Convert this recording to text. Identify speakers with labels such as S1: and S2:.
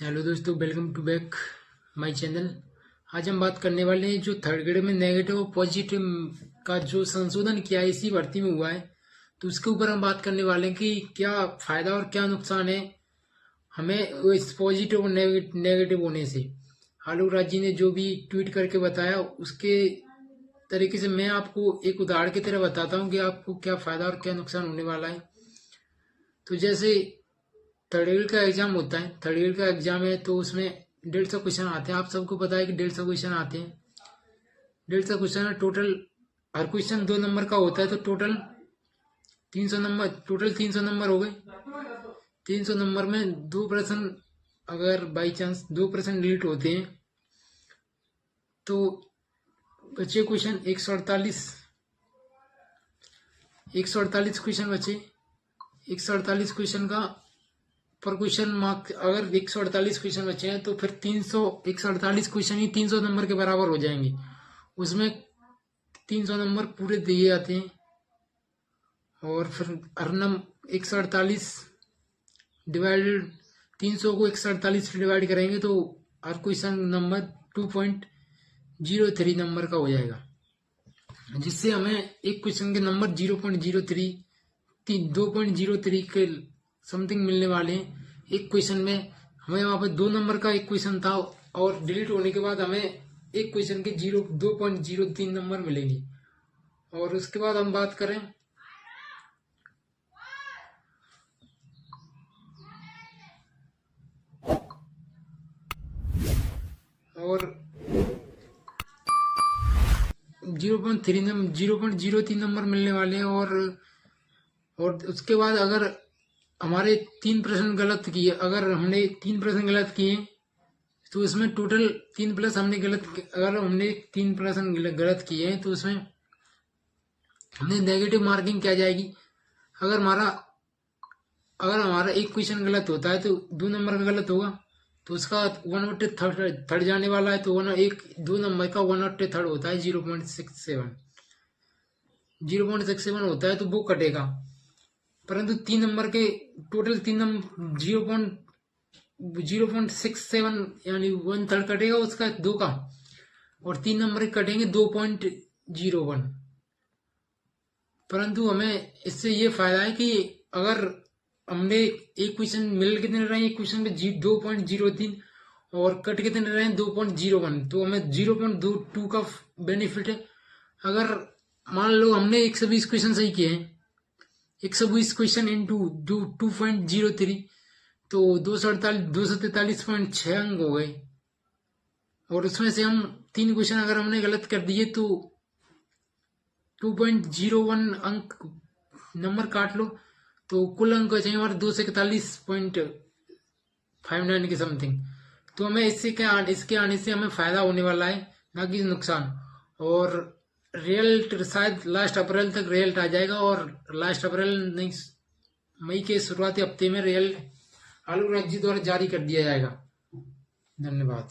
S1: Hello दोस्तों, welcome to back my channel. आज हम बात करने वाले हैं जो थर्ड ग्रेड में नेगेटिव और पॉजिटिव का जो संशोधन किया है इसी भर्ती में हुआ है, तो उसके ऊपर हम बात करने वाले हैं कि क्या फायदा और क्या नुकसान है हमें इस पॉजिटिव और नेगेटिव होने से। आलोक राज जी ने जो भी ट्वीट करके बताया उसके तरीके से मैं आपको एक उदाहरण की तरह बताता हूँ कि आपको क्या फायदा और क्या नुकसान होने वाला है। तो जैसे थर्ड ईयर का एग्जाम होता है, थर्ड ईयर का एग्जाम है तो उसमें 150 क्वेश्चन आते हैं। आप सबको पता है कि 150 क्वेश्चन आते हैं। 150 क्वेश्चन है टोटल। हर क्वेश्चन 2 नंबर का होता है तो टोटल 300 नंबर, टोटल 300 नंबर हो गए। 300 नंबर में 2%, अगर बाई चांस 2% डिलीट होते हैं तो बचे क्वेश्चन 148। 148 क्वेश्चन बचे। 148 क्वेश्चन का पर क्वेश्चन मार्क, अगर 148 क्वेश्चन बचे हैं तो फिर 148 क्वेश्चन ही 300 नंबर के बराबर हो जाएंगे। उसमें 300 नंबर पूरे दिए जाते हैं और फिर हर नंबर 148 डिवाइडेड 300 को 148 से डिवाइड करेंगे तो हर क्वेश्चन नंबर 2.03 नंबर का हो जाएगा, जिससे हमें एक क्वेश्चन के नंबर 0.03 2.03 के समथिंग मिलने वाले हैं। एक क्वेश्चन में हमें वहां पर 2 नंबर का एक क्वेश्चन था और डिलीट होने के बाद हमें एक क्वेश्चन के 2.03 नंबर मिलेंगे। और उसके बाद हम बात करें और 0.03 नंबर मिलने वाले हैं। और उसके बाद अगर हमारे 3 प्रश्न गलत किए, अगर हमने 3 प्रश्न गलत किए तो उसमें टोटल 3 प्लस हमने गलत, अगर हमने 3 प्रश्न गलत किए हैं तो उसमें हमने नेगेटिव मार्किंग क्या जाएगी। अगर हमारा एक क्वेश्चन गलत होता है तो 2 नंबर का गलत होगा तो उसका 1/3 जाने वाला है, तो 2 नंबर का 1/3 होता है 0.67। 0.67 होता है तो वो कटेगा। परंतु 3 नंबर के टोटल 3 नंबर 0.67 यानी 1/3 कटेगा उसका 2 का, और 3 नंबर के कटेंगे 2.01। परंतु हमें इससे ये फायदा है कि अगर हमने एक क्वेश्चन मिल कितने रहे, एक क्वेश्चन पे 2.03 और कट कितने रहे 2.01, तो हमें 0.22 का बेनिफिट है। अगर मान लो हमने 120 क्वेश्चन सही किए हैं, 120 क्वेश्चन इंटू 2.03 तो 243.6 अंक हो गए। और उसमें से हम 3 क्वेश्चन अगर हमने गलत कर दिए तो 2.01 अंक नंबर काट लो तो कुल अंक बचेंगे हमारे 241.59 के समथिंग। तो हमें इसके आने से हमें फायदा होने वाला है, ना कि नुकसान। और रिजल्ट शायद लास्ट अप्रैल तक रिजल्ट आ जाएगा, और लास्ट अप्रैल नहीं, मई के शुरुआती हफ्ते में रिजल्ट आलोक राज जी द्वारा जारी कर दिया जाएगा। धन्यवाद।